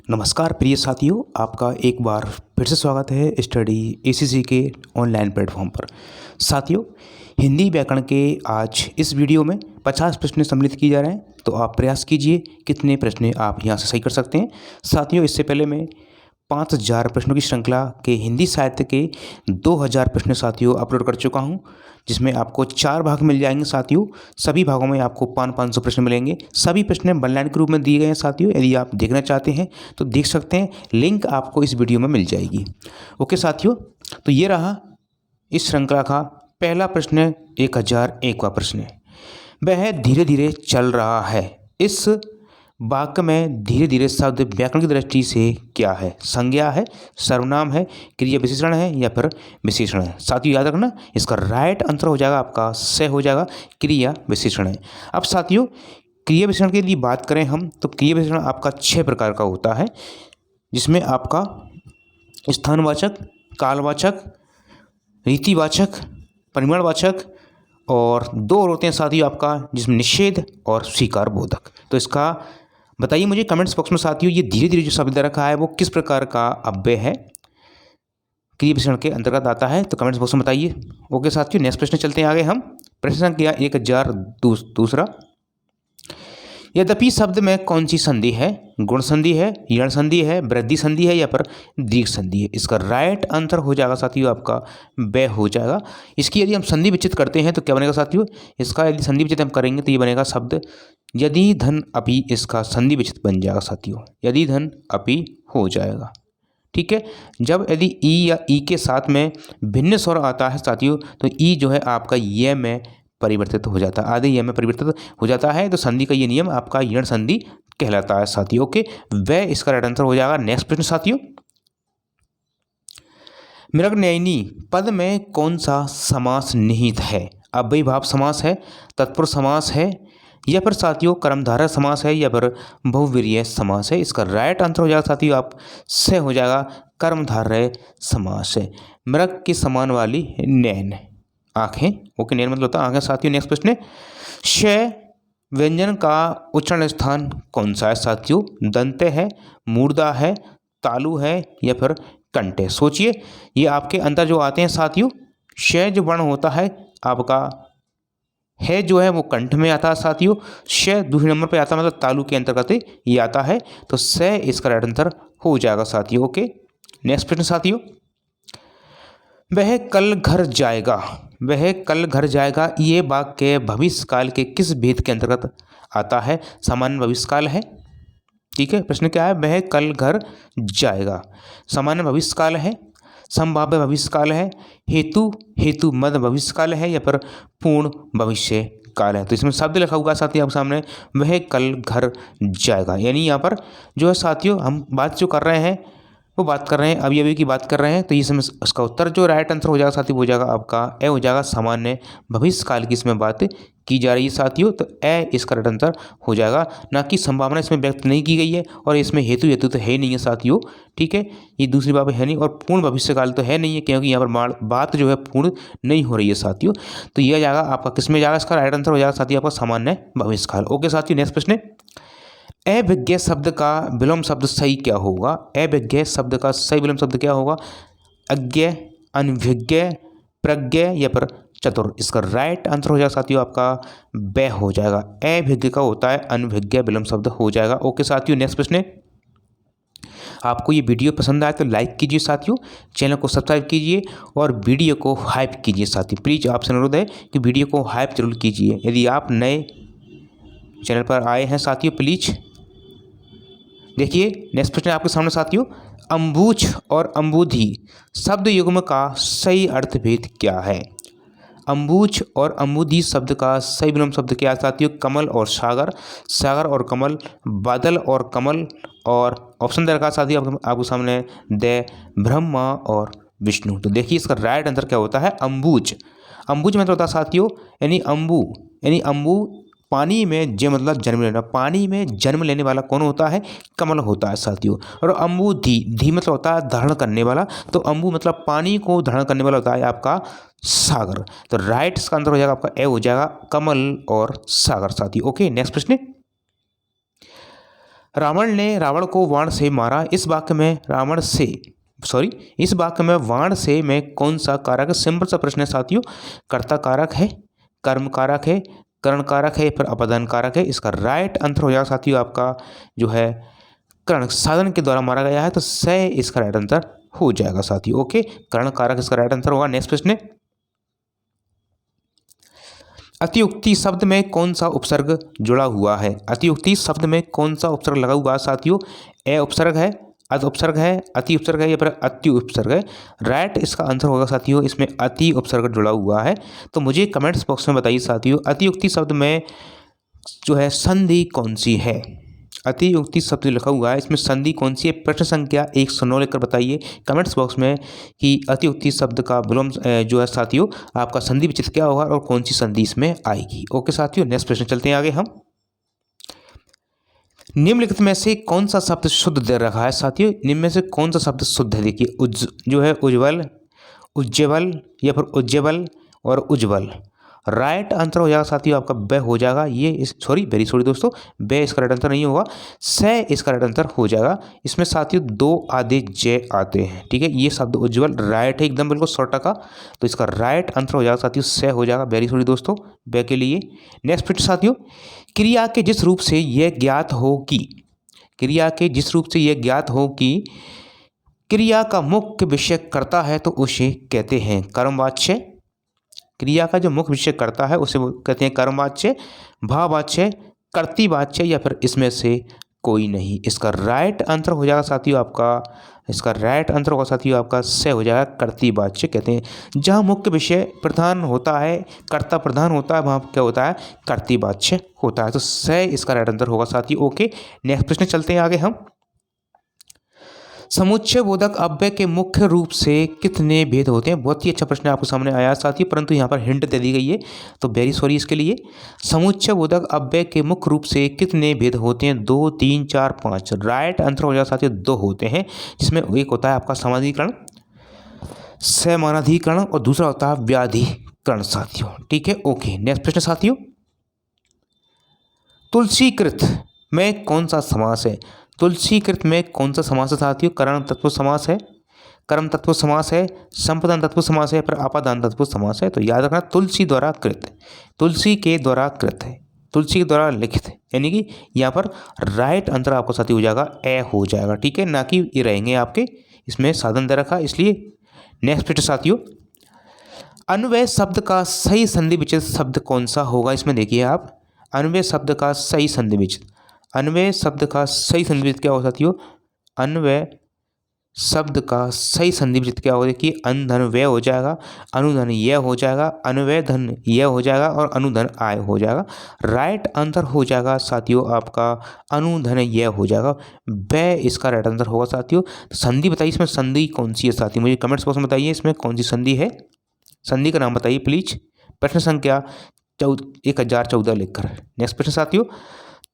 नमस्कार प्रिय साथियों, आपका एक बार फिर से स्वागत है स्टडी एसीसी के ऑनलाइन प्लेटफॉर्म पर। साथियों, हिंदी व्याकरण के आज इस वीडियो में 50 प्रश्न सम्मिलित किए जा रहे हैं, तो आप प्रयास कीजिए कितने प्रश्न आप यहां से सही कर सकते हैं। साथियों, इससे पहले मैं 5000 प्रश्नों की श्रृंखला के हिंदी साहित्य के 2000 प्रश्न साथियों अपलोड कर चुका हूं, जिसमें आपको 4 भाग मिल जाएंगे साथियों। सभी भागों में आपको 500 प्रश्न मिलेंगे। सभी प्रश्न वन लाइन के रूप में दिए गए हैं साथियों। यदि आप देखना चाहते हैं तो देख सकते हैं, लिंक आपको इस वीडियो में मिल जाएगी। ओके साथियों, तो ये रहा इस श्रृंखला का पहला प्रश्न, 1001वां प्रश्न। वह धीरे धीरे चल रहा है। इस वाक्य में धीरे धीरे शब्द व्याकरण की दृष्टि से क्या है? संज्ञा है, सर्वनाम है, क्रिया विशेषण है या फिर विशेषण है? साथियों याद रखना, इसका राइट आंसर हो जाएगा आपका से हो जाएगा क्रिया विशेषण है। अब साथियों, क्रिया विशेषण के लिए बात करें हम तो क्रिया विशेषण आपका 6 प्रकार का होता है, जिसमें आपका स्थानवाचक, कालवाचक, रीतिवाचक, परिमाणवाचक और 2 और होते हैं साथियों आपका, जिसमें निषेध और स्वीकार बोधक। तो इसका बताइए मुझे कमेंट्स बॉक्स में साथियों, ये धीरे धीरे जो शब्द रखा है वो किस प्रकार का अव्यय है, क्रिया विशेषण के अंतर्गत आता है? तो कमेंट्स बॉक्स में बताइए। ओके साथियों, नेक्स्ट प्रश्न चलते हैं आगे हम। प्रश्न संख्या 1002। यद्यपि शब्द में कौन सी संधि है? गुण संधि है, यण संधि है, वृद्धि संधि है या पर दीर्घ संधि है? इसका राइट आंसर हो जाएगा साथियों आपका ब हो जाएगा। इसकी यदि हम संधि विच्छेद करते हैं तो क्या बनेगा साथियों? इसका यदि संधि विच्छेद हम करेंगे तो ये बनेगा शब्द यदि धन अपि। इसका संधि विच्छेद बन जाएगा साथियों, यदि धन अपि हो जाएगा। ठीक है, जब यदि ई या ई के साथ में भिन्न स्वर आता है साथियों, तो ई जो है आपका ये में परिवर्तित हो जाता है, आधे ये में परिवर्तित हो जाता है। तो संधि का ये नियम आपका यण संधि कहलाता है साथियों। ओके, वह इसका राइट आंसर हो जाएगा। नेक्स्ट प्रश्न साथियों, मृगनयनी पद में कौन सा समास निहित है? अव्ययीभाव समास है, तत्पुरुष समास है या फिर साथियों कर्मधारय समास है या फिर बहुव्रीहि समास है? इसका राइट आंसर हो जाएगा साथियों आप से हो जाएगा कर्मधारय समास है। मृग के समान वाली नैन, आंखें। ओके, नैन मतलब होता है आंखें साथियों। नेक्स्ट प्रश्न, श व्यंजन का उच्चारण स्थान कौन सा है साथियों? दंते है, मूर्धा है, तालु है या फिर कंठ है? सोचिए, ये आपके अंदर जो आते हैं साथियों, श जो वर्ण होता है आपका है जो है वो कंठ में आता है साथियों। श दूसरे नंबर पे आता है, मतलब तालु के अंतर्गत ये आता है। तो स इसका राइट आंसर हो जाएगा साथियों। ओके, नेक्स्ट प्रश्न साथियों, वह कल घर जाएगा। वह कल घर जाएगा, ये वाक्य भविष्य काल के किस भेद के अंतर्गत आता है? सामान्य भविष्य काल है। ठीक है, प्रश्न क्या है? वह कल घर जाएगा, सामान्य भविष्य काल है, संभाव्य भविष्य काल है, हेतु मध्य भविष्य काल है या फिर पूर्ण भविष्य काल है? तो इसमें शब्द लिखा हुआ साथियों आपके सामने, वह कल घर जाएगा, यानी यहाँ पर जो है साथियों हम बात जो कर रहे हैं वो बात कर रहे हैं अभी अभी की बात कर रहे हैं। तो इसमें उसका उत्तर जो राइट आंसर हो जाएगा साथियों हो जाएगा आपका ए हो जाएगा, सामान्य भविष्य काल की इसमें बात की जा रही है साथियों। तो ए इसका राइट आंसर हो जाएगा, ना कि संभावना इसमें व्यक्त नहीं की गई है और इसमें हेतु तो है नहीं है साथियों। ठीक है, ये दूसरी बात है नहीं और पूर्ण भविष्य काल तो है नहीं है, क्योंकि यहाँ पर बात जो है पूर्ण नहीं हो रही है साथियों। तो यह जाएगा आपका किस में जाएगा? इसका राइट आंसर हो जाएगा साथियों आपका सामान्य भविष्य काल। ओके साथियों, नेक्स्ट प्रश्न, अभिज्ञ शब्द का विलोम शब्द सही क्या होगा? अभिज्ञ शब्द का सही विलोम शब्द क्या होगा? अज्ञ, अनभिज्ञ, प्रज्ञ या पर चतुर? इसका राइट आंसर हो जाएगा साथियों आपका ब हो जाएगा। अभिज्ञ का होता है अनभिज्ञ विलोम शब्द हो जाएगा। ओके साथियों, नेक्स्ट प्रश्न, आपको ये वीडियो पसंद आए तो लाइक कीजिए साथियों, चैनल को सब्सक्राइब कीजिए और वीडियो को हाइप कीजिए साथियों। प्लीज़ आपसे अनुरोध है कि वीडियो को हाइप जरूर कीजिए। यदि आप नए चैनल पर आए हैं साथियों, प्लीज़ देखिए। नेक्स्ट प्रश्न आपके सामने साथियों, अम्बुज और अम्बुधि शब्द युग्म का सही अर्थभेद क्या है? अम्बुज और अम्बुधि शब्द का सही विलोम शब्द क्या है साथियों? कमल और सागर, सागर और कमल, बादल और कमल, और ऑप्शन दे रखा साथियों आपके सामने द ब्रह्मा और विष्णु। तो देखिए इसका राइट आंसर क्या होता है? अम्बुज। अम्बुज मतलब होता है साथियों यानी अम्बु पानी में ज मतलब जन्म लेना, पानी में जन्म लेने वाला कौन होता है? कमल होता है साथियों। और अम्बुधि, धी मतलब होता है धारण करने वाला, तो अम्बु मतलब पानी को धारण करने वाला होता है आपका सागर। तो राइट इसका आंसर हो जाएगा आपका ए हो जाएगा, कमल और सागर साथियों। ओके, नेक्स्ट प्रश्न, रावण ने रावण को वाण से मारा। इस वाक्य में इस वाक्य में वाण से में कौन सा कारक है? सिंपल सा प्रश्न है साथियों। कर्ता कारक है, कर्म कारक है, करण कारक है, फिर अपादान कारक है। इसका राइट आंसर हो जाएगा साथियों आपका जो है कर्ण साधन के द्वारा मारा गया है, तो स इसका राइट आंसर हो जाएगा साथियों। ओके, कर्ण कारक इसका राइट आंसर होगा। नेक्स्ट प्रश्न, अतियुक्ति शब्द में कौन सा उपसर्ग जुड़ा हुआ है? अतियुक्ति शब्द में कौन सा उपसर्ग लगा हुआ है साथियों? ए उपसर्ग है, अत उपसर्ग है, अति उपसर्ग है या फिर अति उपसर्ग है? राइट इसका आंसर होगा साथियों इसमें अति उपसर्ग जुड़ा हुआ है। तो मुझे कमेंट्स बॉक्स में बताइए साथियों, अतियुक्ति शब्द में जो है संधि कौन सी है? अतियुक्ति शब्द लिखा हुआ है, इसमें संधि कौन सी है? प्रश्न संख्या 109 लिखकर बताइए कमेंट्स बॉक्स में कि अतियुक्ति शब्द का विलोम जो है साथियों आपका संधि विच्छेद क्या होगा और कौन सी संधि इसमें आएगी। ओके साथियों, नेक्स्ट प्रश्न चलते हैं आगे हम। निम्नलिखित में से कौन सा शब्द शुद्ध दे रखा है साथियों? निम्न में से कौन सा शब्द शुद्ध है? देखिए जो है उज्ज्वल, उज्ज्वल या फिर उज्ज्वल और उज्ज्वल। राइट आंसर हो जाएगा साथियों आपका ब हो जाएगा। वेरी सॉरी दोस्तों, ब इसका राइट आंसर नहीं होगा, स इसका राइट आंसर हो जाएगा। इसमें साथियों दो आधे जय आते हैं, ठीक है। ये शब्द उज्ज्वल राइट है एकदम बिल्कुल 100%, तो इसका राइट आंसर हो जाएगा साथियों स हो जाएगा। वेरी सॉरी दोस्तों ब के लिए। नेक्स्ट प्रश्न साथियों, क्रिया के जिस रूप से यह ज्ञात हो कि क्रिया का मुख्य विषय करता है तो उसे कहते हैं कर्मवाच्य। क्रिया का जो मुख्य विषय करता है उसे कहते हैं कर्मवाच्य, भाववाच्य, कर्तृवाच्य या फिर इसमें से कोई नहीं। इसका राइट आंसर हो जाएगा साथियों आपका स हो जाएगा कर्तृवाच्य कहते हैं। जहाँ मुख्य विषय प्रधान होता है, कर्ता प्रधान होता है, वहाँ क्या होता है? कर्तृवाच्य होता है। तो स इसका राइट आंसर होगा साथियों। ओके, नेक्स्ट प्रश्न चलते हैं आगे हम। समुच्चय बोधक अव्यय के मुख्य रूप से कितने भेद होते हैं? बहुत ही अच्छा प्रश्न आपको सामने आया साथियों, परंतु यहाँ पर हिंट दे दी गई है, तो वेरी सॉरी इसके लिए। समुच्चय बोधक अव्यय के मुख्य रूप से कितने भेद होते हैं? 2, 3, 4, 5। राइट आंसर हो जाएगा साथियों 2 होते हैं, जिसमें एक होता है आपका समानाधिकरण, समानाधिकरण और दूसरा होता है व्याधिकरण साथियों, ठीक है। ओके, नेक्स्ट प्रश्न साथियों, तुलसीकृत में कौन सा समास है? तुलसीकृत में कौन सा समास है साथियों? करण तत्व समास है, कर्म तत्व समास है, संप्रदान तत्व समास है, फिर आपादान तत्व समास है। तो याद रखना तुलसी द्वारा कृत, तुलसी के द्वारा कृत है, तुलसी के द्वारा लिखित, यानी कि यहाँ पर राइट आंसर आपको साथियों हो जाएगा ए हो जाएगा, ठीक है, ना कि ये रहेंगे आपके इसमें साधन दे रखा इसलिए। नेक्स्ट प्रश्न साथियों, अन्वय शब्द का सही संधि विच्छेद शब्द कौन सा होगा? इसमें देखिए आप, अन्वय शब्द का सही संधि विच्छेद, अन्वय शब्द का सही संधि विच्छेद क्या होगा साथियों? अन्वय शब्द का सही संधि विच्छेद क्या होगा? देखिए अन धन व्यय हो जाएगा, अनुधन यह हो जाएगा, अन्वय धन यह हो जाएगा और अनुधन आय हो जाएगा। राइट आंसर हो जाएगा साथियों आपका अनुधन यह हो जाएगा, व्यय इसका राइट आंसर होगा साथियों। संधि बताइए इसमें संधि कौन सी है साथियों, मुझे कमेंट्स बॉक्स में बताइए इसमें कौन सी संधि है, संधि का नाम बताइए प्लीज। प्रश्न संख्या 1014 लिखकर। नेक्स्ट प्रश्न साथियों,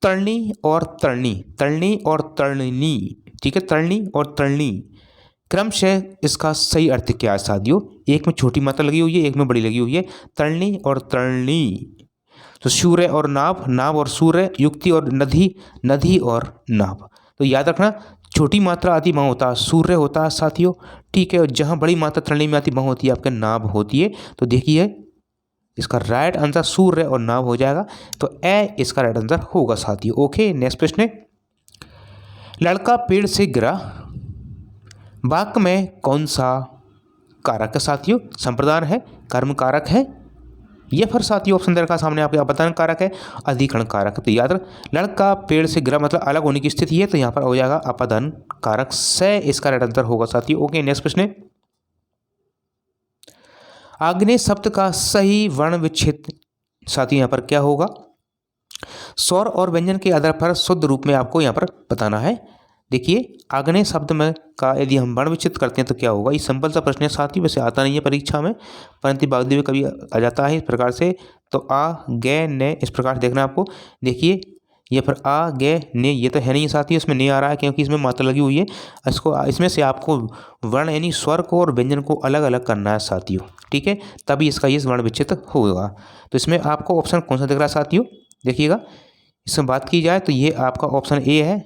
तरणनी और तरणनी, तरणनी और तरणनी, ठीक है, तरणनी और तरणनी क्रमशः इसका सही अर्थ क्या है साथियों? एक में छोटी मात्रा लगी हुई है, एक में बड़ी लगी हुई है, तरणनी और तरणनी। तो सूर्य और नाभ, नाभ और सूर्य, युक्ति और नदी, नदी और नाभ। तो याद रखना छोटी मात्रा आती वहाँ होता है सूर्य होता है साथियों, ठीक है, और जहाँ बड़ी मात्रा तरणनी में आती वहाँ होती है आपके नाभ होती है। तो देखिए इसका राइट आंसर सूर्य और नाभ हो जाएगा, तो ए इसका राइट आंसर होगा साथियों। ओके, नेक्स्ट प्रश्न, लड़का पेड़ से गिरा वाक्य में कौन सा कारक है साथियों? संप्रदान है, कर्म कारक है या फिर साथियों ऑप्शन दे रखा सामने आपके अपादान कारक है, अधिकरण कारक है। तो याद रख लड़का पेड़ से गिरा मतलब अलग होने की स्थिति है, तो यहाँ पर हो जाएगा अपादान कारक, से इसका राइट आंसर होगा साथियों। ओके, नेक्स्ट प्रश्न, आग्नेय शब्द का सही वर्ण विच्छेद साथियों यहाँ पर क्या होगा? स्वर और व्यंजन के आधार पर शुद्ध रूप में आपको यहाँ पर बताना है। देखिए आग्नेय शब्द में का यदि हम वर्ण विच्छेद करते हैं तो क्या होगा? ये सिंपल सा प्रश्न है साथियों, वैसे आता नहीं है परीक्षा में, परंतु बागदी में कभी आ जाता है इस प्रकार से। तो आ गे ने इस प्रकार से देखना आपको, देखिए ये फिर आ गे ने, ये तो है नहीं साथियों, इसमें नहीं आ रहा है क्योंकि इसमें मात्रा लगी हुई है। इसमें से आपको वर्ण यानी स्वर को और व्यंजन को अलग अलग करना है साथियों, ठीक है, तभी इसका ये वर्ण विच्छेद होगा। तो इसमें आपको ऑप्शन कौन सा दिख रहा है साथियों? देखिएगा इसमें बात की जाए तो ये आपका ऑप्शन ए है,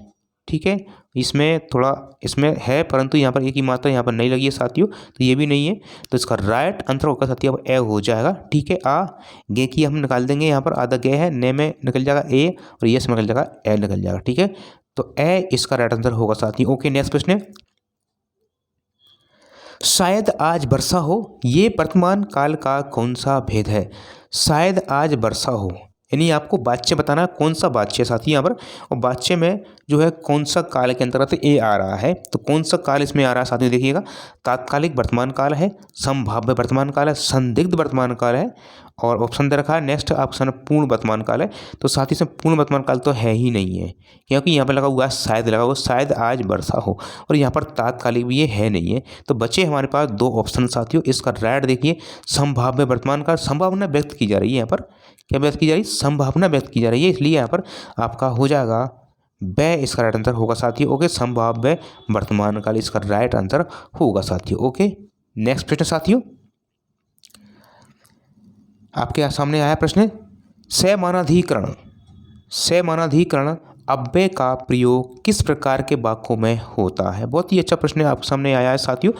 ठीक है, इसमें थोड़ा इसमें है परंतु यहाँ पर एक ही मात्रा यहाँ पर नहीं लगी है साथियों, तो ये भी नहीं है। तो इसका राइट आंसर होगा साथियों अब ए हो जाएगा। ठीक है, आ गे की हम निकाल देंगे, यहाँ पर आधा गे है, ने में निकल जाएगा ए और ये से निकल जाएगा ए निकल जाएगा। ठीक है, तो ए इसका राइट आंसर होगा साथियों। ओके, नेक्स्ट प्रश्न है, शायद आज वर्षा हो, ये वर्तमान काल का कौन सा भेद है? शायद आज वर्षा हो यानी आपको वाच्य बताना कौन सा वाच्य है साथी यहाँ पर, और वाच्य में जो है कौन सा काल के अंतर्गत ए आ रहा है, तो कौन सा काल इसमें आ रहा है साथियों देखिएगा, तात्कालिक वर्तमान काल है, संभाव्य वर्तमान काल है, संदिग्ध वर्तमान काल है, और ऑप्शन दे रखा है नेक्स्ट ऑप्शन पूर्ण वर्तमान काल है। तो साथ ही से पूर्ण वर्तमान काल तो है ही नहीं है, क्योंकि यहाँ पर लगा हुआ है शायद, लगा हुआ शायद आज वर्षा हो, और यहाँ पर तात्कालिक भी ये है नहीं है। तो बचे हमारे पास दो ऑप्शन साथियों, इसका राइट देखिए संभाव्य वर्तमान काल, संभावना व्यक्त की जा रही है यहाँ पर, क्या व्यक्त की जा रही है, संभावना व्यक्त की जा रही है, इसलिए यहाँ पर आपका हो जाएगा ब इसका राइट आंसर होगा साथियों। ओके, संभाव्य वर्तमान काल इसका राइट आंसर होगा साथियों। ओके, नेक्स्ट प्रश्न साथियों आपके सामने आया प्रश्न, सैमानाधिकरण, सैमानाधिकरण अव्यय का प्रयोग किस प्रकार के वाक्यों में होता है? बहुत ही अच्छा प्रश्न आपके सामने आया है साथियों।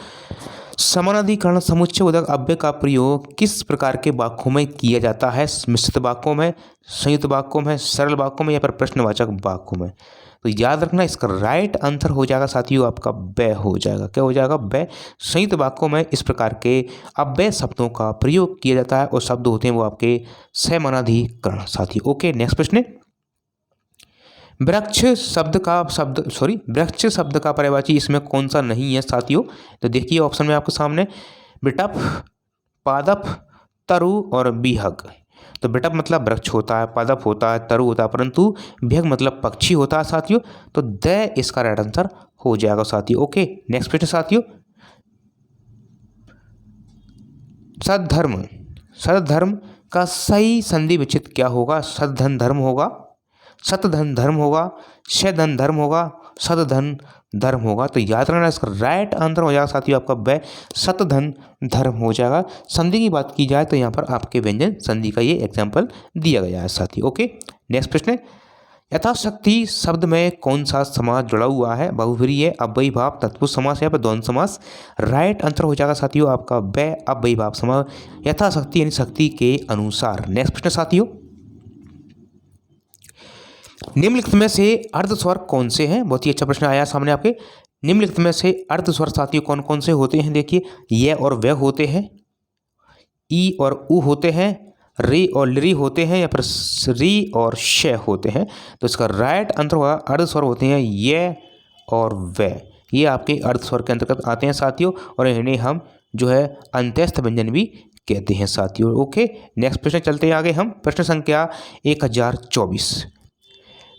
समानाधिकरण समुच्चय बोधक अव्यय का प्रयोग किस प्रकार के वाक्यों में किया जाता है? मिश्रित वाक्यों में, संयुक्त वाक्यों में, सरल वाक्यों में या फिर प्रश्नवाचक वाक्यों में? तो याद रखना इसका राइट आंसर हो जाएगा साथियों आपका ब हो जाएगा। क्या हो जाएगा? ब। संयुक्त वाक्यों में इस प्रकार के अव्यय शब्दों का प्रयोग किया जाता है और शब्द होते हैं वो आपके सैमानाधिकरण साथियों। ओके, नेक्स्ट प्रश्न, वृक्ष शब्द का पर्यायवाची इसमें कौन सा नहीं है साथियों? तो देखिए ऑप्शन में आपके सामने बिटप, पादप, तरु और बिहग। तो बिटप मतलब वृक्ष होता है, पादप होता है, तरु होता है, परंतु बिहग मतलब पक्षी होता है साथियों। तो द इसका राइट आंसर हो जाएगा साथियों। ओके, नेक्स्ट प्रश्न साथियों, सद्धर्म, सद्धर्म का सही संधि विच्छेद क्या होगा? सद्धन धर्म होगा, सतधन धर्म होगा, शधन धर्म होगा, सतधन धर्म होगा। तो याद रखना इसका राइट आंसर हो जाएगा साथियों आपका ब, सतधन धर्म हो जाएगा। संधि की बात की जाए तो यहाँ पर आपके व्यंजन संधि का ये एग्जाम्पल दिया गया है साथियों। ओके, नेक्स्ट प्रश्न, यथाशक्ति शब्द में कौन सा समास जुड़ा हुआ है? बहुव्रीहि, अव्ययी भाव, तत्पुरुष समास या फिर द्वंद्व समास? राइट आंसर हो जाएगा साथियों आपका ब, अव्ययी भाव समास, यथाशक्ति यानी शक्ति के अनुसार। नेक्स्ट प्रश्न साथियों, निम्नलिखित में से अर्धस्वर कौन से हैं? बहुत ही अच्छा प्रश्न आया सामने आपके। निम्नलिखित में से अर्धस्वर साथियों कौन कौन से होते हैं? देखिए, ये और वे होते हैं, ई और उ होते हैं, री और लरी होते हैं, या फिर री और श होते हैं। तो इसका राइट आंसर होगा अर्धस्वर होते हैं ये और वे, ये आपके अर्धस्वर के अंतर्गत आते हैं साथियों, और इन्हें हम जो है अंत्यस्थ व्यंजन भी कहते हैं साथियों। ओके, नेक्स्ट प्रश्न चलते हैं आगे हम। प्रश्न संख्या 1024,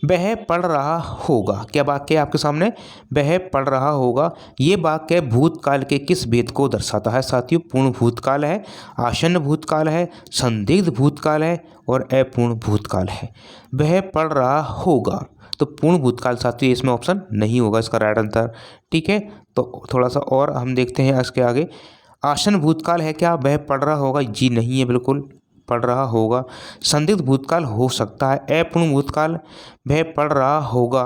वह पढ़ रहा होगा। क्या वाक्य है आपके सामने? वह पढ़ रहा होगा। ये वाक्य भूतकाल के किस भेद को दर्शाता है साथियों? पूर्ण भूतकाल है, आसन्न भूतकाल है, संदिग्ध भूतकाल है और अपूर्ण भूतकाल है। वह पढ़ रहा होगा तो पूर्ण भूतकाल साथियों इसमें ऑप्शन नहीं होगा इसका राइट आंसर। ठीक है, तो थोड़ा सा और हम देखते हैं इसके आगे। आसन्न भूतकाल है क्या? वह पढ़ रहा होगा, जी नहीं है, बिल्कुल पढ़ रहा होगा। संदिग्ध भूतकाल हो सकता है, अपूर्ण भूतकाल, वह पढ़ रहा होगा,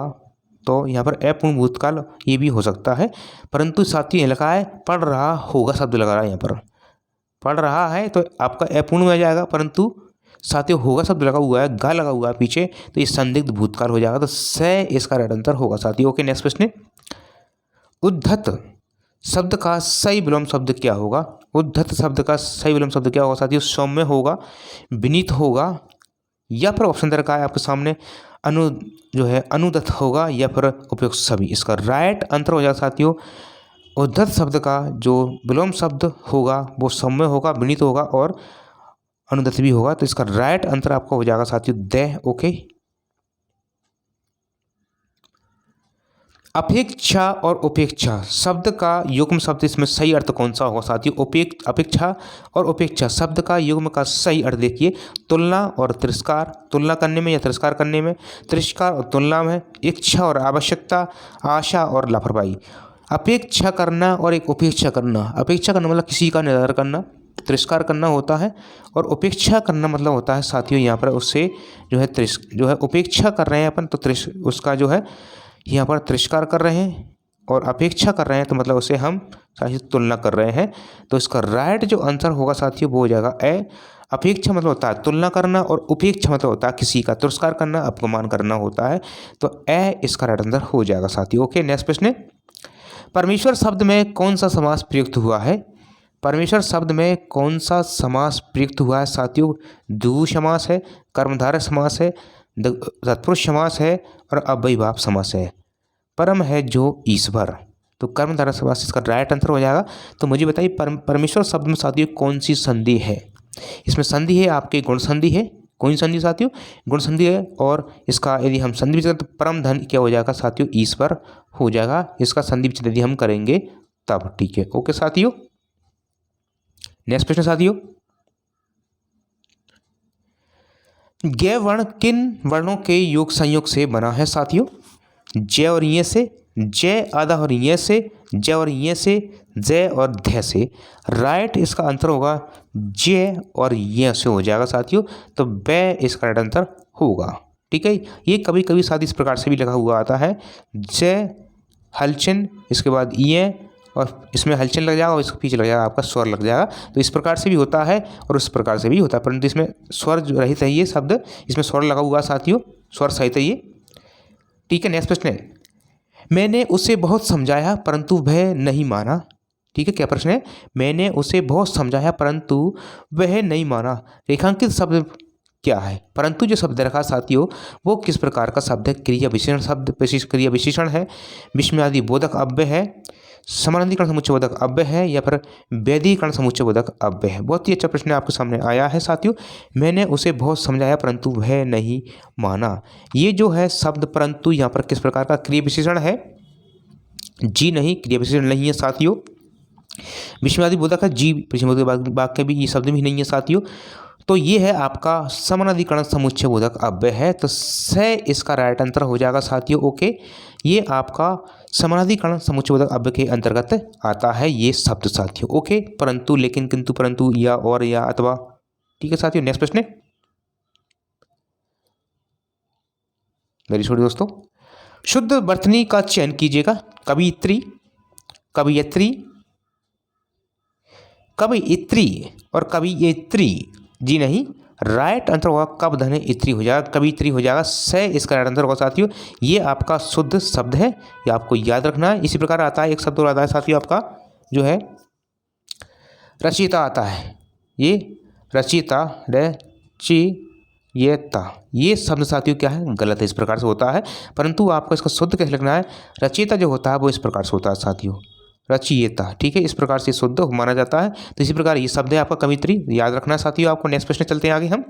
तो यहाँ पर अपूर्ण भूतकाल ये भी हो सकता है, परंतु साथियों लिखा है पढ़ रहा होगा शब्द लगा रहा है यहाँ पर, पढ़ रहा है तो आपका अपूर्ण में आ जाएगा, परंतु साथियों होगा शब्द लगा हुआ है, गा लगा हुआ है पीछे, तो ये संदिग्ध भूतकाल हो जाएगा। तो स इसका राइट आंसर होगा साथियों। ओके, नेक्स्ट प्रश्न, उद्धत शब्द का सही विलोम शब्द क्या होगा? उद्धत शब्द का सही विलोम शब्द क्या होगा साथियों? सौम्य होगा, विनीत होगा, या फिर ऑप्शन दे रखा है आपके सामने अनुदत होगा, या फिर उपयुक्त सभी। इसका राइट आंसर हो जाएगा साथियों उद्धत शब्द का जो विलोम शब्द होगा वो सौम्य होगा, विनीत होगा और अनुदत भी होगा। तो इसका राइट आंसर आपका हो जाएगा साथियों द। ओके, अपेक्षा और उपेक्षा शब्द का युग्म शब्द इसमें सही अर्थ कौन सा होगा साथियों? अपेक्षा और उपेक्षा शब्द का युग्म का सही अर्थ देखिए, तुलना और तिरस्कार, तुलना करने में या तिरस्कार करने में, तिरस्कार और तुलना में, इच्छा और आवश्यकता, आशा और लापरवाही। अपेक्षा करना और एक उपेक्षा करना, अपेक्षा करना मतलब किसी का निरादर करना, तिरस्कार करना होता है, और उपेक्षा करना मतलब होता है साथियों यहाँ पर उससे जो है उपेक्षा कर रहे हैं अपन, तो उसका जो है यहाँ पर तिरस्कार कर रहे हैं और अपेक्षा कर रहे हैं, तो मतलब उसे हम साथियों तुलना कर रहे हैं। तो इसका राइट जो आंसर होगा साथियों वो हो जाएगा ए। अपेक्षा मतलब होता है तुलना करना और उपेक्षा मतलब होता है किसी का तिरस्कार करना, अपमान करना होता है। तो ए इसका राइट आंसर हो जाएगा साथियों। ओके, नेक्स्ट प्रश्न है, परमेश्वर शब्द में कौन सा समास प्रयुक्त हुआ है? परमेश्वर शब्द में कौन सा समास प्रयुक्त हुआ है साथियों? द्विगु समास है, कर्मधारय समास है, तत्पुरुष समास है और अव्ययीभाव समास है। परम है जो ईश्वर, तो कर्मधारय समास इसका राइट आंसर हो जाएगा। तो मुझे बताइए परमेश्वर शब्द में साथियों कौन सी संधि है? इसमें संधि है आपके गुण संधि है। कौन संधि साथियों? गुण संधि है। और इसका यदि हम संधि विच्छेद तो परम धन क्या हो जाएगा साथियों? ईश्वर हो जाएगा। इसका संधि विच्छेद यदि हम करेंगे तब, ठीक है। ओके साथियों, नेक्स्ट प्रश्न साथियों, ज्ञ वर्ण किन वर्णों के योग संयोग से बना है साथियों? ज और य से, ज आधा और य से, ज और य से, ज और ध से। राइट इसका आंसर होगा ज और य से हो जाएगा साथियों। तो ब इसका राइट आंसर होगा, ठीक है। ये कभी कभी साथ इस प्रकार से भी लगा हुआ आता है, ज हलचन, इसके बाद य और इसमें हलचल लग जाएगा और इसके पीछे लग जाएगा आपका स्वर लग जाएगा। तो इस प्रकार से भी होता है और उस प्रकार से भी होता है, परंतु इसमें स्वर रहित है ये शब्द, इसमें स्वर लगा हुआ साथियों, स्वर सहित है ये, ठीक है। नेक्स्ट प्रश्न है, मैंने उसे बहुत समझाया परंतु वह नहीं माना। ठीक है, क्या प्रश्न है? मैंने उसे बहुत समझाया परंतु वह नहीं माना। रेखांकित शब्द क्या है? परंतु जो शब्द रखा साथियों वो किस प्रकार का शब्द है? क्रिया विशेषण शब्द, क्रिया विशेषण है, विस्मयादि बोधक अव्यय है, समानाधिकरण समुच्चय बोधक अव्यय है या फिर वैधिकरण समुच्चय बोधक अव्यय है? बहुत ही अच्छा प्रश्न आपके सामने आया है साथियों। मैंने उसे बहुत समझाया परंतु वह नहीं माना। ये जो है शब्द परंतु यहाँ पर किस प्रकार का क्रिया विशेषण है? जी नहीं, क्रिया विशेषण नहीं है साथियों। विस्मयादि बोधक है, जी वाक्य भी ये शब्द भी नहीं है साथियों। तो ये है आपका समानाधिकरण समुच्चय बोधक अव्यय है। तो स इसका राइट आंसर हो जाएगा साथियों। ओके, ये आपका समानाधिकरण समुच्चय बोधक अव्यय के अंतर्गत आता है ये शब्द साथियों। ओके, परंतु, लेकिन, किंतु, परंतु, या, और, या, अथवा, ठीक है साथियों। नेक्स्ट प्रश्न, मेरी छोटी दोस्तों, शुद्ध वर्तनी का चयन कीजिएगा। कवियत्री, कवियत्री, कवियत्री और कवियत्री। जी नहीं, राइट आंसर होगा कब धन इत्री हो जाएगा, कवियत्री हो जाएगा। स इसका राइट आंसर होगा साथियों। ये आपका शुद्ध शब्द है, ये आपको याद रखना है। इसी प्रकार आता है एक शब्द और आता है साथियों आपका जो है रचयिता आता है। ये रचयिता, रचयिता, ये शब्द साथियों क्या है? गलत है, इस प्रकार से होता है। परंतु आपको इसका शुद्ध कैसे लिखना है? रचयिता जो होता है वो इस प्रकार से होता है साथियों, रचयिता, ठीक है। इस प्रकार से शुद्ध माना जाता है। तो इसी प्रकार ये शब्द है आपका कवियत्री, याद रखना है साथियों आपको। नेक्स्ट प्रश्न चलते हैं आगे हम।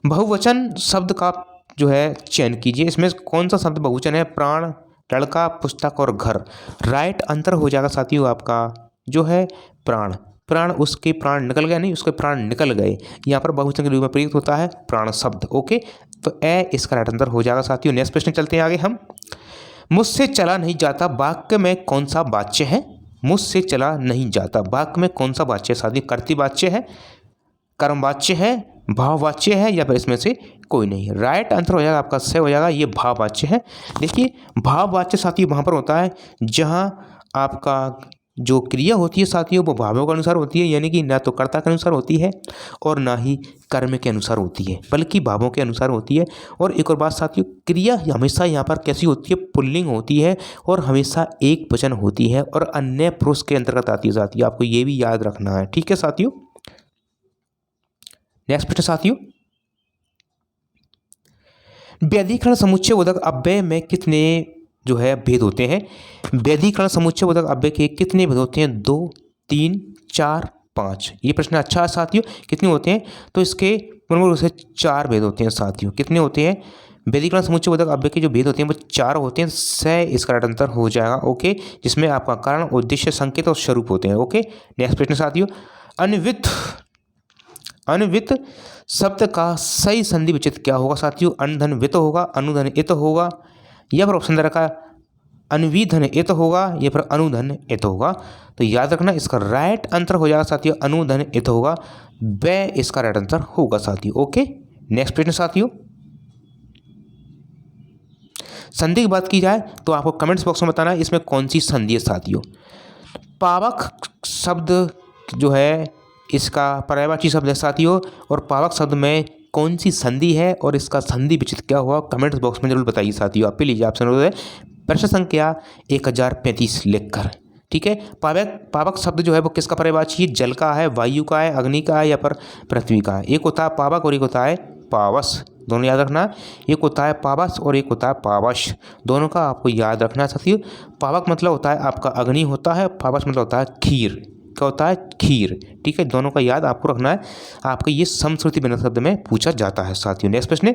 बहुवचन शब्द का जो है चयन कीजिए। इसमें कौन सा शब्द बहुवचन है? प्राण, लड़का, पुस्तक और घर। राइट आंसर हो जाएगा साथियों आपका जो है प्राण। प्राण, उसके प्राण निकल गए, नहीं उसके प्राण निकल गए, यहाँ पर बहुवचन के रूप में प्रयुक्त होता है प्राण शब्द। ओके, तो ए इसका राइट आंसर हो जाएगा साथियों। नेक्स्ट प्रश्न चलते हैं आगे हम। मुझसे चला नहीं जाता वाक्य में कौन सा वाच्य है? मुझसे चला नहीं जाता वाक्य में कौन सा वाच्य है साथियों? कर्तृवाच्य है, कर्मवाच्य है, भाववाच्य है या फिर इसमें से कोई नहीं। राइट आंसर हो जाएगा आपका सही हो जाएगा, ये भाववाच्य है। देखिए भाववाच्य साथियों वहाँ पर होता है जहाँ आपका जो क्रिया होती है साथियों वो भावों के अनुसार होती है, यानी कि ना तो कर्ता के अनुसार होती है और ना ही कर्म के अनुसार होती है, बल्कि भावों के अनुसार होती है। और एक और बात साथियों, क्रिया हमेशा यहाँ पर कैसी होती है? पुल्लिंग होती है और हमेशा एक वचन होती है और अन्य पुरुष के अंतर्गत आती है साथियों, आपको ये भी याद रखना है, ठीक है साथियों। नेक्स्ट प्रश्न साथियों, वैधिकरण समुच्चय बोधक अव्यय में कितने जो है भेद होते हैं? वैधिकरण समुच्चय बोधक अव्यय के कितने भेद होते हैं? 2, 3, 4, 5। ये प्रश्न अच्छा है साथियों, कितने होते हैं? तो इसके मूल रूप से 4 भेद होते हैं साथियों। कितने होते हैं? वैधिकरण समुच्चय बोधक अव्यय के जो भेद होते हैं वो 4 होते हैं। स इसका राइट आंसर हो जाएगा। ओके, जिसमें आपका कारण, उद्देश्य, संकेत और स्वरूप होते हैं। ओके, नेक्स्ट प्रश्न साथियों, अन्वित, अन्वित शब्द का सही संधि विच्छेद क्या होगा साथियों? अनधन वित होगा, अनुधन इत होगा या फिर ऑप्शन दे रखा है अनुविधन इत होगा या फिर अनुधन इत होगा। तो याद रखना इसका राइट आंसर हो जाएगा साथियों अनुधन इत होगा, व इसका राइट आंसर होगा साथियों। ओके, नेक्स्ट प्रश्न साथियों, संधि की बात की जाए तो आपको कमेंट्स बॉक्स में बताना है इसमें कौन सी संधि है साथियों। पावक शब्द जो है इसका पर्यायवाची शब्द है साथियों, और पावक शब्द में कौन सी संधि है और इसका संधि विच्छेद क्या हुआ कमेंट्स बॉक्स में जरूर बताइए साथियों। आप पे लीजिए ऑप्शन है प्रश्न संख्या 1035 लिखकर। ठीक है, पावक शब्द जो है वो किसका पर्यायवाची है, जल का है, वायु का है, अग्नि का है या पर पृथ्वी का है। एक होता है पावक और एक होता है पावस, दोनों याद रखना। एक होता है पावस और एक होता है पावश, दोनों का आपको याद रखना है साथियों। पावक मतलब होता है आपका अग्नि होता है, पावस मतलब होता है खीर, क्या होता है खीर। ठीक है, दोनों का याद आपको रखना है। आपका ये समश्रुति व्यंजक शब्द में पूछा जाता है साथियों। नेक्स्ट प्रश्न,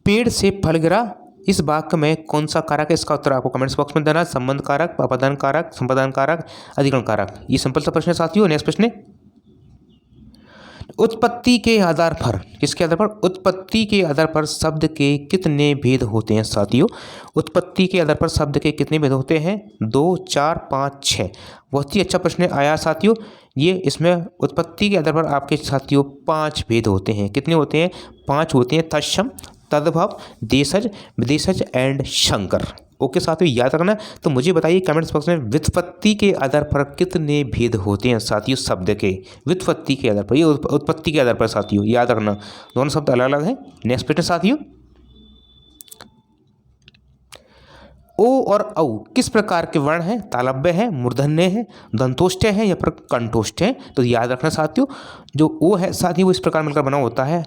पेड़ से फल गिरा इस वाक्य में कौन सा कारक है, इसका उत्तर आपको कमेंट्स बॉक्स में देना। संबंध कारक, अपादान कारक, संपादन कारक, अधिकरण कारक। ये सिंपल सा प्रश्न है साथियों। नेक्स्ट प्रश्न, उत्पत्ति के आधार पर, किसके आधार पर, उत्पत्ति के आधार पर शब्द के कितने भेद होते हैं साथियों। उत्पत्ति के आधार पर शब्द के कितने भेद होते हैं, 2, 4, 5, 6। बहुत ही अच्छा प्रश्न आया साथियों ये। इसमें उत्पत्ति के आधार पर आपके साथियों 5 भेद होते हैं। कितने होते हैं, 5 होते हैं। तत्सम, तद्भव, देशज, विदेशज एंड शंकर। ओके साथियों, याद रखना। तो मुझे बताइए कमेंट्स बॉक्स में व्युत्पत्ति के आधार पर कितने भेद होते हैं साथियों शब्द के, व्युत्पत्ति के आधार पर, ये उत्पत्ति के आधार पर साथियों याद रखना, दोनों शब्द अलग अलग हैं। नेक्स्ट प्रश्न साथियों, ओ और औ किस प्रकार के वर्ण हैं, तालव्य है, मूर्धन्य है, दंतोष्ठ है या फिर कंठोष्ठ है। तो याद रखना साथियों, जो ओ है साथियों वो इस प्रकार मिलकर बना होता है,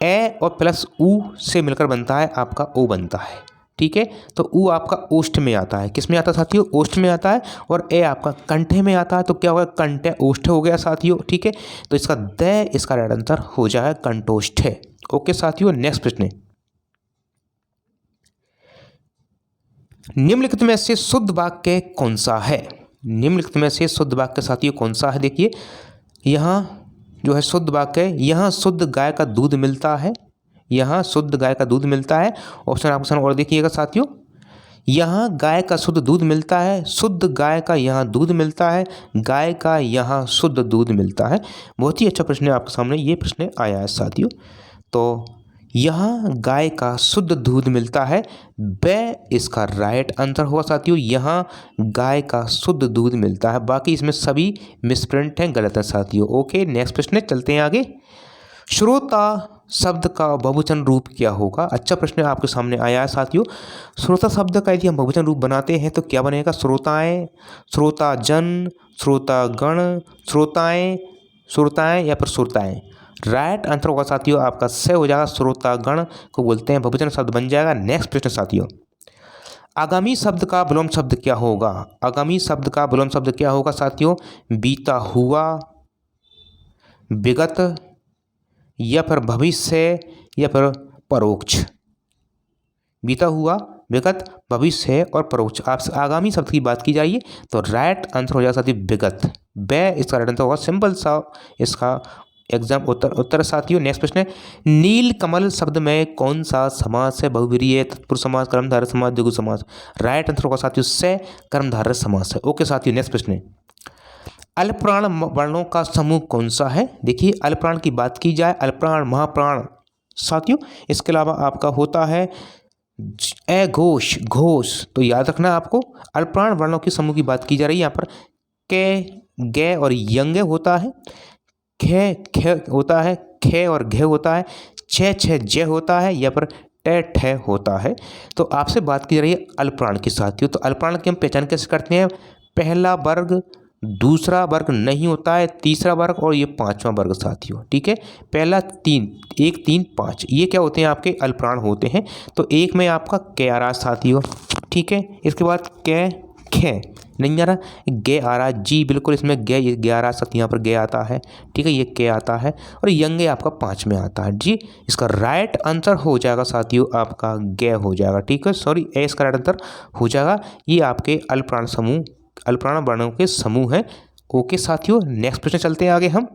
ए और प्लस ऊ से मिलकर बनता है आपका ओ बनता है। ठीक है, तो ऊ आपका ओष्ठ में आता है, किस में आता है साथियों, ओष्ठ में आता है। और ए आपका कंठे में आता है, तो क्या होगा, कंठे ओष्ठ हो गया साथियों। ठीक है, तो इसका द इसका राइट आंसर हो जाएगा कंठोष्ठ। ओके साथियों, नेक्स्ट प्रश्न, निम्नलिखित में से शुद्ध वाक्य कौन सा है। निम्नलिखित में से शुद्ध वाक्य साथियों कौन सा है, देखिए यहाँ जो है शुद्ध वाक्य, यहाँ शुद्ध गाय का दूध मिलता है, यहाँ शुद्ध गाय का दूध मिलता है। ऑप्शन और देखिएगा साथियों, यहाँ गाय का शुद्ध दूध मिलता है, शुद्ध गाय का यहाँ दूध मिलता है, गाय का यहाँ शुद्ध दूध मिलता है। बहुत ही अच्छा प्रश्न है आपके सामने, ये प्रश्न आया है साथियों। तो यहाँ गाय का शुद्ध दूध मिलता है, ब इसका राइट आंसर होगा साथियों। यहाँ गाय का शुद्ध दूध मिलता है, बाकी इसमें सभी मिसप्रिंट हैं, गलत हैं साथियों। ओके, नेक्स्ट प्रश्न चलते हैं आगे। श्रोता शब्द का बहुवचन रूप क्या होगा। अच्छा प्रश्न आपके सामने आया है साथियों। श्रोता शब्द का यदि हम बहुवचन रूप बनाते हैं तो क्या बनेगा, श्रोताएं, श्रोताजन, श्रोतागण, श्रोताएं, श्रोताएं या फिर श्रोताएं। राइट आंसर होगा साथियों आपका से हो जाएगा, श्रोतागण को बोलते हैं, बहुवचन शब्द बन जाएगा। नेक्स्ट प्रश्न साथियों, आगामी शब्द का विलोम शब्द क्या होगा। आगामी शब्द का विलोम शब्द क्या होगा साथियों, बीता हुआ, विगत या फिर भविष्य या फिर परोक्ष। बीता हुआ, विगत, भविष्य और परोक्ष। आप आगामी शब्द की बात की जाइए तो राइट आंसर हो जाएगा साथियों विगत, ब इसका राइट आंसर होगा। सिंपल सा इसका एग्जाम उत्तर साथियों। नेक्स्ट प्रश्न है, नील कमल शब्द में कौन सा समास है, बहुव्रीहि, तत्पुरुष समास, कर्मधारय समास, द्विगु समास। राइट आंसर होगा साथियों से कर्मधारय समास है। ओके साथियों, नेक्स्ट प्रश्न है, अल्पप्राण वर्णों का समूह कौन सा है। देखिए अल्पप्राण की बात की जाए, अल्पप्राण, महाप्राण साथियों, इसके अलावा आपका होता है अघोष, घोष। तो याद रखना आपको, अल्पप्राण वर्णों के समूह की बात की जा रही है। यहाँ पर के, गे और यंग होता है, खे, खे होता है, खे और घे होता है, छे, छे, जे होता है या पर टे, ठे होता है। तो आपसे बात की जा रही है अल्पप्राण के साथियों। तो अल्पप्राण की हम पहचान कैसे करते हैं, पहला वर्ग, दूसरा वर्ग नहीं होता है, तीसरा वर्ग और ये पांचवा वर्ग साथियों। ठीक है, पहला 3, 1, 3, 5 ये क्या होते हैं आपके अल्पप्राण होते हैं। तो एक में आपका कै आ रहा साथियों। ठीक है, इसके बाद कै, खे नहीं आ रहा, गे आ रहा, जी बिल्कुल इसमें गे आ रहा साथ, यहाँ पर गे आता है। ठीक है, ये के आता है और यंगे आपका 5 में आता है जी। इसका राइट आंसर हो जाएगा साथियों आपका गे हो जाएगा। ठीक है, सॉरी ए इसका राइट आंसर हो जाएगा। ये आपके अल्पप्राण समूह, अल्पप्राण वर्णों के समूह हैं। ओके साथियों, नेक्स्ट प्रश्न चलते हैं आगे हम।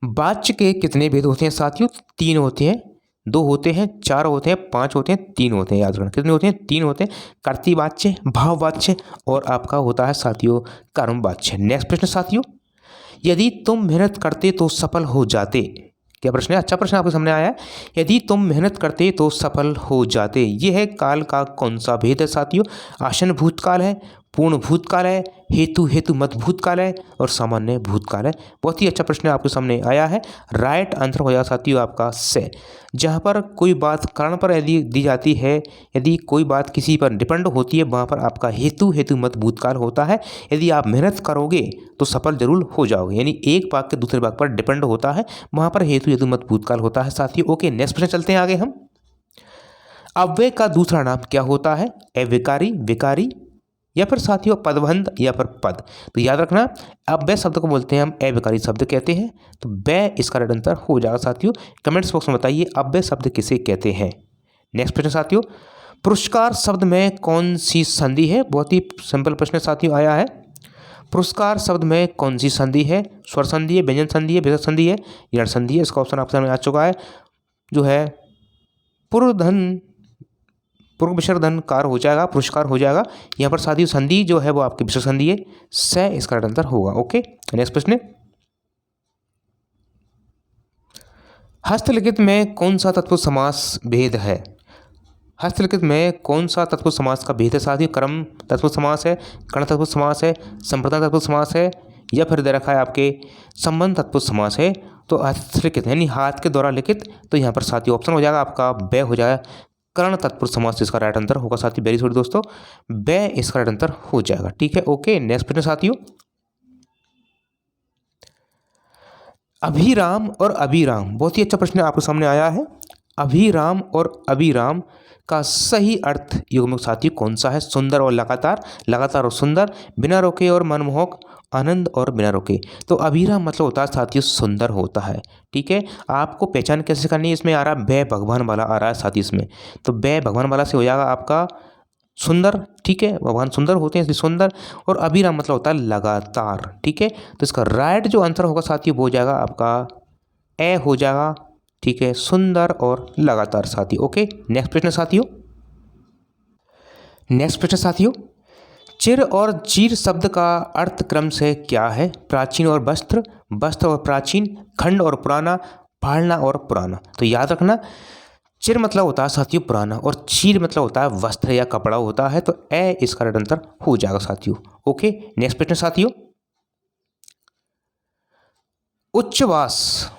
वाच्य के कितने भेद होते हैं साथियों, 3 होते हैं, 2 होते हैं, 4 होते हैं, 5 होते हैं, 3 होते हैं। याद रखना कितने होते हैं, 3 होते हैं, कर्तृवाच्य, भाववाच्य और आपका होता है साथियों कर्मवाच्य। नेक्स्ट प्रश्न साथियों, यदि तुम मेहनत करते तो सफल हो जाते, क्या प्रश्न है? अच्छा प्रश्न आपके सामने आया है। यदि तुम मेहनत करते तो सफल हो जाते। ये है काल का कौन सा भेद है साथियों? आसन भूतकाल है, पूर्ण भूतकाल है, हेतु मत भूतकाल है और सामान्य भूतकाल है। बहुत ही अच्छा प्रश्न आपके सामने आया है। राइट आंसर हो जाएगा साथियों आपका से। जहाँ पर कोई बात कारण पर यदि दी जाती है, यदि कोई बात किसी पर डिपेंड होती है, वहाँ पर आपका हेतु मत भूतकाल होता है। यदि आप मेहनत करोगे तो सफल जरूर हो जाओगे, यानी एक वाक्य दूसरे वाक्य पर डिपेंड होता है, वहाँ पर हेतु मत भूतकाल होता है साथियों। ओके, नेक्स्ट प्रश्न चलते हैं आगे हम। अव्यय का दूसरा नाम क्या होता है? अविकारी, विकारी या फिर साथियों पदबंध या फिर पद। तो याद रखना, अव्यय शब्द को बोलते हैं हम अविकारी शब्द कहते हैं। तो व्यय इसका राइट आंसर हो जाएगा साथियों। कमेंट्स बॉक्स में बताइए अव्यय शब्द किसे कहते हैं। नेक्स्ट प्रश्न साथियों, पुरस्कार शब्द में कौन सी संधि है? बहुत ही सिंपल प्रश्न साथियों आया है। पुरस्कार शब्द में कौन सी संधि है? स्वर संधि है, व्यंजन संधि है, विसर्ग संधि है, ऋण संधि है? इसका ऑप्शन आपके सामने आ चुका है, जो है पूर्व विसर्जन कार हो जाएगा, पुरस्कार हो जाएगा। यहाँ पर साथियों संधि जो है वो आपकी विसर्ग संधि है, से इसका राइट आंसर होगा। ओके, नेक्स्ट प्रश्न, हस्तलिखित में कौन सा तत्पुरुष समास भेद है? हस्तलिखित में कौन सा तत्पुरुष समास का भेद है साथियों? क्रम तत्पुरुष समास है, कर्ण तत्पुरुष समास है, संप्रदाय तत्पुरुष समास है या फिर दे रखा है आपके संबंध तत्पुरुष समास है। तो हस्तलिखित यानी हाथ के द्वारा लिखित, तो यहाँ पर साथियों ऑप्शन हो जाएगा आपका ब हो जाएगा, कर्ण तत्पुरुष समास इसका राइट आंसर होगा साथियों। वेरी सॉरी दोस्तों, ब इसका राइट आंसर हो जाएगा। ठीक है, ओके, नेक्स्ट प्रश्न साथियों, अभिराम और अभिराम, बहुत ही अच्छा प्रश्न आपके सामने आया है। अभिराम और अभिराम का सही अर्थ युग्म साथियों कौन सा है? सुंदर और लगातार, लगातार और सुंदर, बिना रोके और मनमोहक, आनंद और बिना रोके। तो अभिराम मतलब होता है साथियों सुंदर होता है। ठीक है, आपको पहचान कैसे करनी है? इसमें आ रहा है बे भगवान वाला आ रहा है साथियों इसमें, तो बे भगवान वाला से हो जाएगा आपका सुंदर। ठीक है, भगवान सुंदर होते हैं इसलिए सुंदर, और अभिराम मतलब होता है लगातार। ठीक है, तो इसका राइट जो आंसर होगा साथियों वो हो जाएगा आपका ए हो जाएगा। ठीक है, सुंदर और लगातार साथियों। ओके, नेक्स्ट प्रश्न साथियों, नेक्स्ट प्रश्न साथियों, चिर और चीर शब्द का अर्थ क्रम से क्या है? प्राचीन और वस्त्र, वस्त्र और प्राचीन, खंड और पुराना, फाड़ना और पुराना। तो याद रखना, चिर मतलब होता है साथियों पुराना और चीर मतलब होता है वस्त्र या कपड़ा होता है। तो ए इसका राइट आंसर हो जाएगा साथियों। ओके, नेक्स्ट प्रश्न साथियों, उच्चवास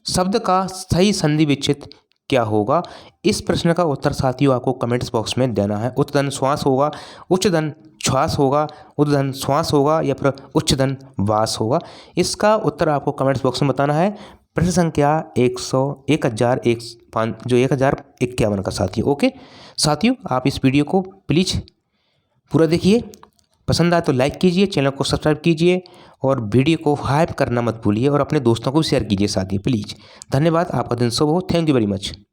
शब्द का सही संधि विच्छेद क्या होगा? इस प्रश्न का उत्तर साथियों आपको कमेंट्स बॉक्स में देना है। उच्चधन श्वास होगा, उच्चधन श्वास होगा, उच्चधन श्वास होगा या फिर उच्चधन वास होगा? इसका उत्तर आपको कमेंट्स बॉक्स में बताना है। प्रश्न संख्या 1051 का साथियों। ओके साथियों, आप इस वीडियो को प्लीज़ पूरा देखिए, पसंद आए तो लाइक कीजिए, चैनल को सब्सक्राइब कीजिए और वीडियो को हाइप करना मत भूलिए और अपने दोस्तों को शेयर कीजिए साथियों प्लीज़। धन्यवाद, आपका दिन शुभ हो। Thank you very much.